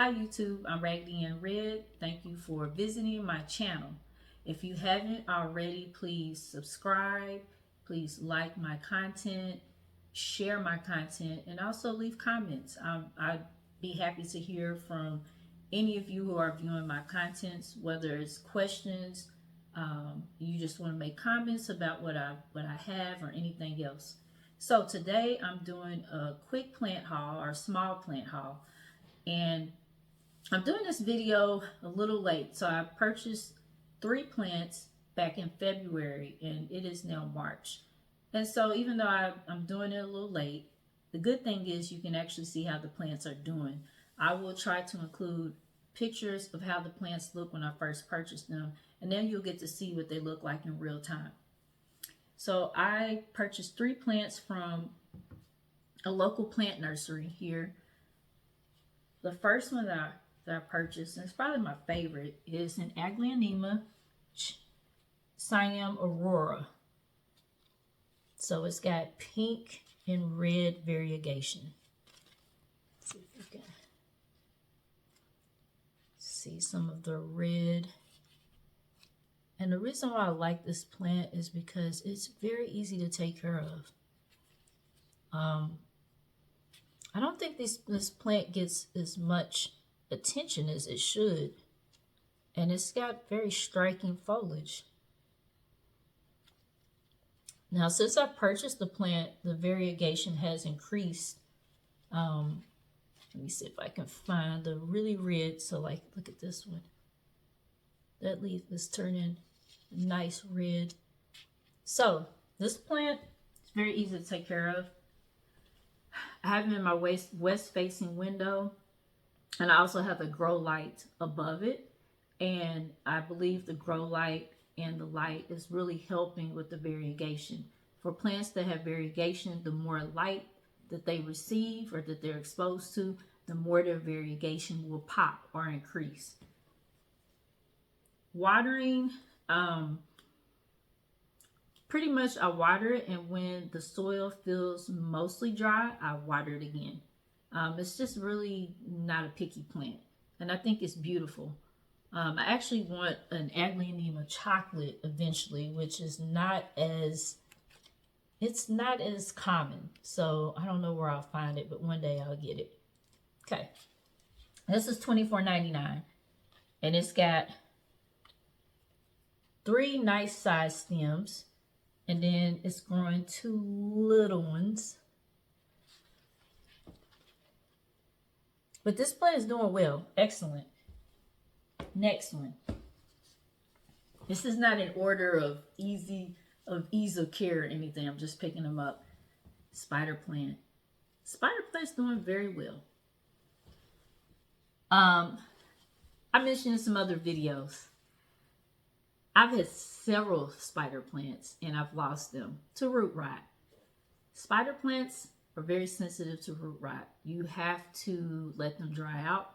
Hi YouTube, I'm Raggedy and Red. Thank you for visiting my channel. If you haven't already, please subscribe, please like my content, share my content, and also leave comments. I'd be happy to hear from any of you who are viewing my contents, whether it's questions, you just want to make comments about what I have or anything else. So today I'm doing a quick plant haul or small plant haul, and I'm doing this video a little late. So I purchased 3 plants back in February and it is now March. And so even though I'm doing it a little late, the good thing is you can actually see how the plants are doing. I will try to include pictures of how the plants look when I first purchased them, and then you'll get to see what they look like in real time. So I purchased 3 plants from a local plant nursery here. The first one that I purchased, and it's probably my favorite, is an Aglaonema Siam Aurora. So it's got pink and red variegation. Let's see if we can see some of the red. And the reason why I like this plant is because it's very easy to take care of. I don't think this plant gets as much attention as it should, and it's got very striking foliage. Now, since I purchased the plant, the variegation has increased. Let me see if I can find the really red. So, like, look at this one. That leaf is turning a nice red. So, this plant is very easy to take care of. I have them in my west-facing window, and I also have a grow light above it. And I believe the grow light and the light is really helping with the variegation. For plants that have variegation, the more light that they receive or that they're exposed to, the more their variegation will pop or increase. Watering, pretty much I water it, and when the soil feels mostly dry, I water it again. It's just really not a picky plant, and I think it's beautiful. I actually want an Aglaonema chocolate eventually, which is not as common. So I don't know where I'll find it, but one day I'll get it. Okay, this is $24.99, and it's got 3 nice size stems, and then it's growing 2 little ones. But this plant is doing well. Excellent. Next one. This is not in order of ease of care or anything. I'm just picking them up. Spider plant. Spider plant's doing very well. I mentioned in some other videos, I've had several spider plants and I've lost them to root rot. Spider plants are very sensitive to root rot. You have to let them dry out,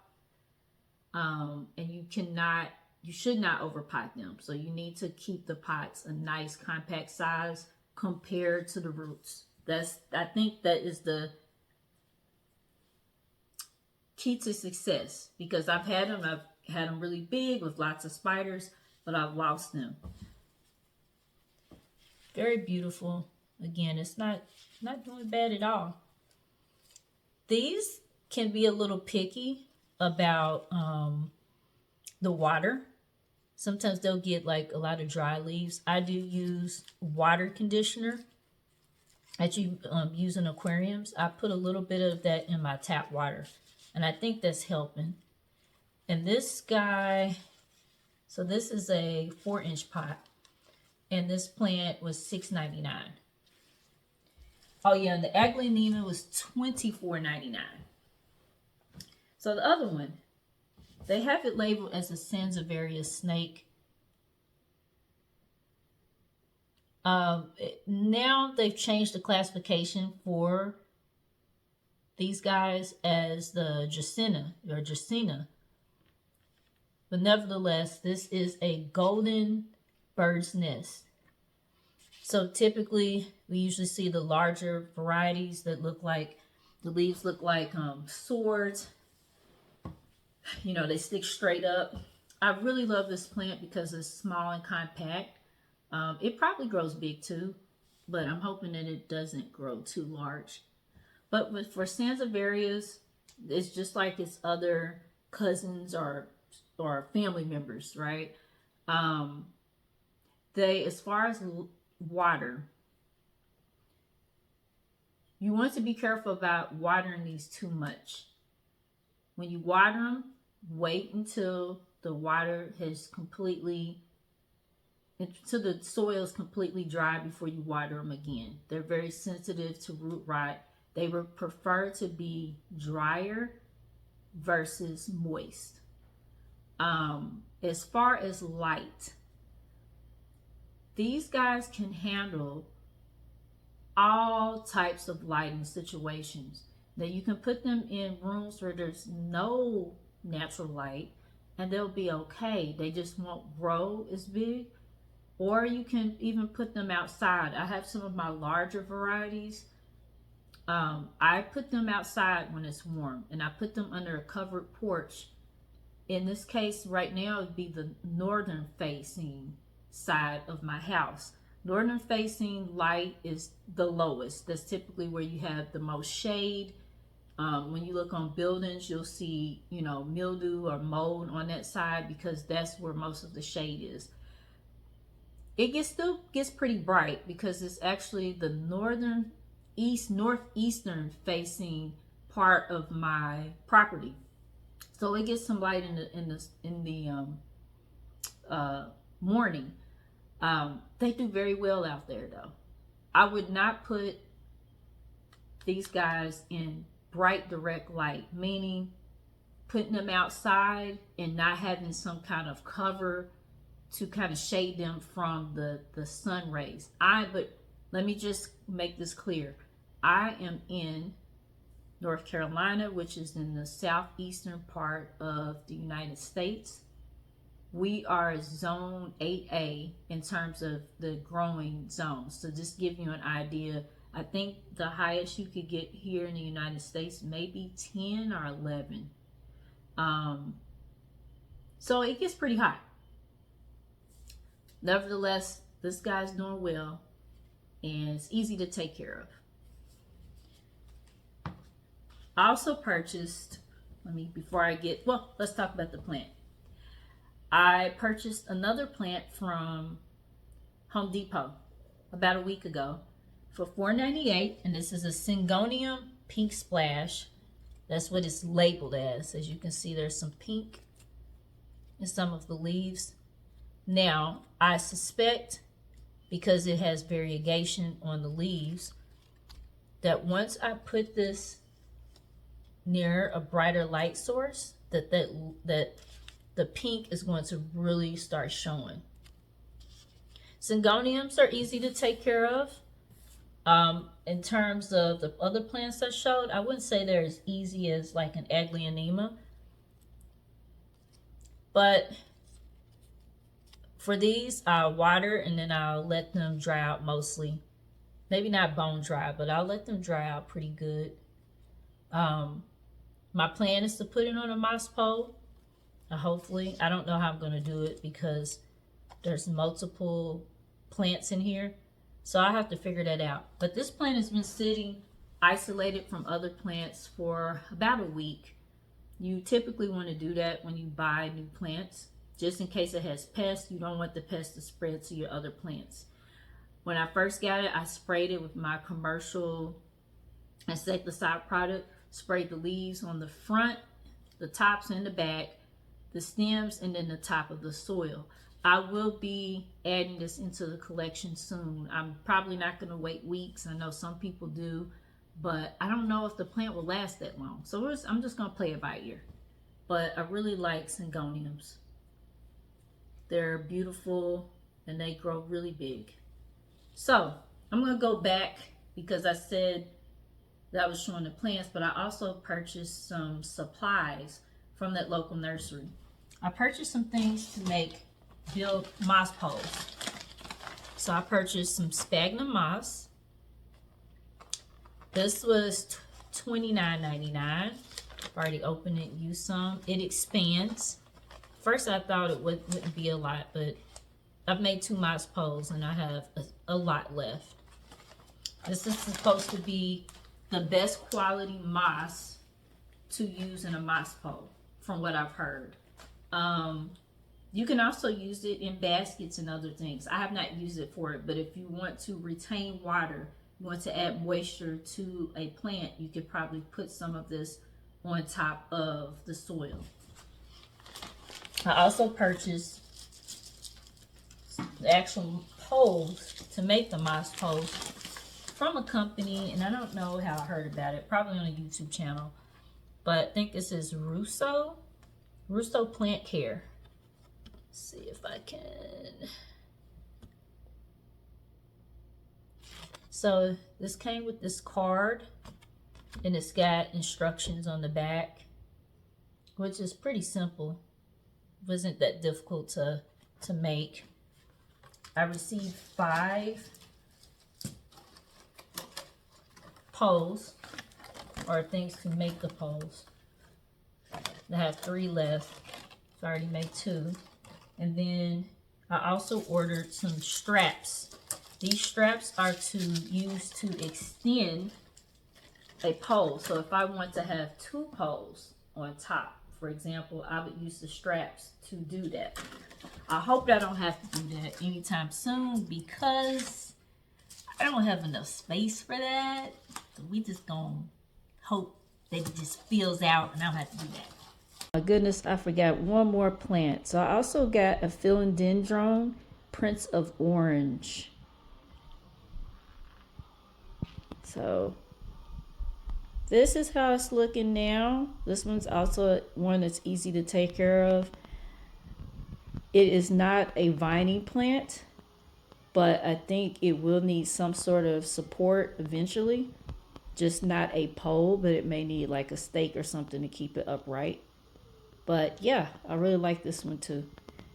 and you should not overpot them. So you need to keep the pots a nice compact size compared to the roots. I think that is the key to success, because I've had them really big with lots of spiders, but I've lost them. Very beautiful. Again, it's not doing bad at all. These can be a little picky about the water. Sometimes they'll get like a lot of dry leaves. I do use water conditioner that you use in aquariums. I put a little bit of that in my tap water, and I think that's helping. And this guy, so this is a 4-inch pot, and this plant was $6.99. Oh yeah, and the Aglaonema was $24.99. So the other one, they have it labeled as a Sansevieria snake. Now they've changed the classification for these guys as the Dracaena. But nevertheless, this is a golden bird's nest. So typically, we usually see the larger varieties that look like, the leaves look like swords. you know, they stick straight up. I really love this plant because it's small and compact. It probably grows big too, but I'm hoping that it doesn't grow too large. But for Sansevieras, it's just like its other cousins or family members, right? They, as far as water, you want to be careful about watering these too much. When you water them, wait until the water has completely, until the soil is completely dry before you water them again. They're very sensitive to root rot. They would prefer to be drier versus moist. As far as light, these guys can handle all types of lighting situations. That you can put them in rooms where there's no natural light and they'll be okay. They just won't grow as big. Or you can even put them outside. I have some of my larger varieties. I put them outside when it's warm, and I put them under a covered porch. In this case, right now, it would be the northern facing side of my house. Northern facing light is the lowest. That's typically where you have the most shade. When you look on buildings, you'll see, you know, mildew or mold on that side because that's where most of the shade is. It still gets pretty bright because it's actually the northeastern facing part of my property, so it gets some light in the morning. They do very well out there though. I would not put these guys in bright direct light, meaning putting them outside and not having some kind of cover to kind of shade them from the sun rays. But let me just make this clear. I am in North Carolina, which is in the southeastern part of the United States. We are zone 8A in terms of the growing zones. So just give you an idea, I think the highest you could get here in the United States may be 10 or 11. So it gets pretty hot. Nevertheless, this guy's doing well and it's easy to take care of. I also purchased, let's talk about the plant. I purchased another plant from Home Depot about a week ago for $4.98, and this is a Syngonium Pink Splash. That's what it's labeled as. As you can see, there's some pink in some of the leaves. Now, I suspect, because it has variegation on the leaves, that once I put this near a brighter light source, that the pink is going to really start showing. Syngoniums are easy to take care of. In terms of the other plants I showed, I wouldn't say they're as easy as like an Aglaonema, but for these, I'll water and then I'll let them dry out mostly. Maybe not bone dry, but I'll let them dry out pretty good. My plan is to put it on a moss pole. Hopefully, I don't know how I'm going to do it because there's multiple plants in here. So I have to figure that out. But this plant has been sitting isolated from other plants for about a week. You typically want to do that when you buy new plants. Just in case it has pests, you don't want the pests to spread to your other plants. When I first got it, I sprayed it with my commercial insecticide product. Sprayed the leaves on the front, the tops and the back, the stems, and then the top of the soil. I will be adding this into the collection soon. I'm probably not going to wait weeks. I know some people do, but I don't know if the plant will last that long. So I'm just going to play it by ear. But I really like Syngoniums. They're beautiful and they grow really big. So I'm going to go back because I said that I was showing the plants, but I also purchased some supplies from that local nursery. I purchased some things to build moss poles. So I purchased some Spaghnum Moss. This was $29.99. I've already opened it, used some. It expands. First I thought it wouldn't be a lot, but I've made 2 moss poles and I have a lot left. This is supposed to be the best quality moss to use in a moss pole, from what I've heard. You can also use it in baskets and other things. I have not used it for it, but if you want to retain water, you want to add moisture to a plant, you could probably put some of this on top of the soil. I also purchased the actual poles to make the moss poles from a company, and I don't know how I heard about it, probably on a YouTube channel, but I think this is Russo Plant Care. Let's see if I can. So this came with this card, and it's got instructions on the back, which is pretty simple. It wasn't that difficult to make. I received 5 poles, or things to make the poles. I have 3 left, so I already made 2. And then I also ordered some straps. These straps are to use to extend a pole. So if I want to have 2 poles on top, for example, I would use the straps to do that. I hope I don't have to do that anytime soon, because I don't have enough space for that. So we just gonna hope that it just fills out and I don't have to do that. My goodness, I forgot one more plant. So I also got a Philodendron, Prince of Orange. So this is how it's looking now. This one's also one that's easy to take care of. It is not a vining plant, but I think it will need some sort of support eventually. Just not a pole, but it may need like a stake or something to keep it upright. But yeah, I really like this one too.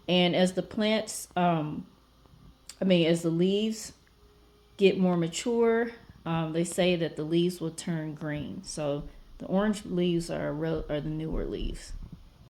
And as the plants, as the leaves get more mature, they say that the leaves will turn green. So the orange leaves are the newer leaves.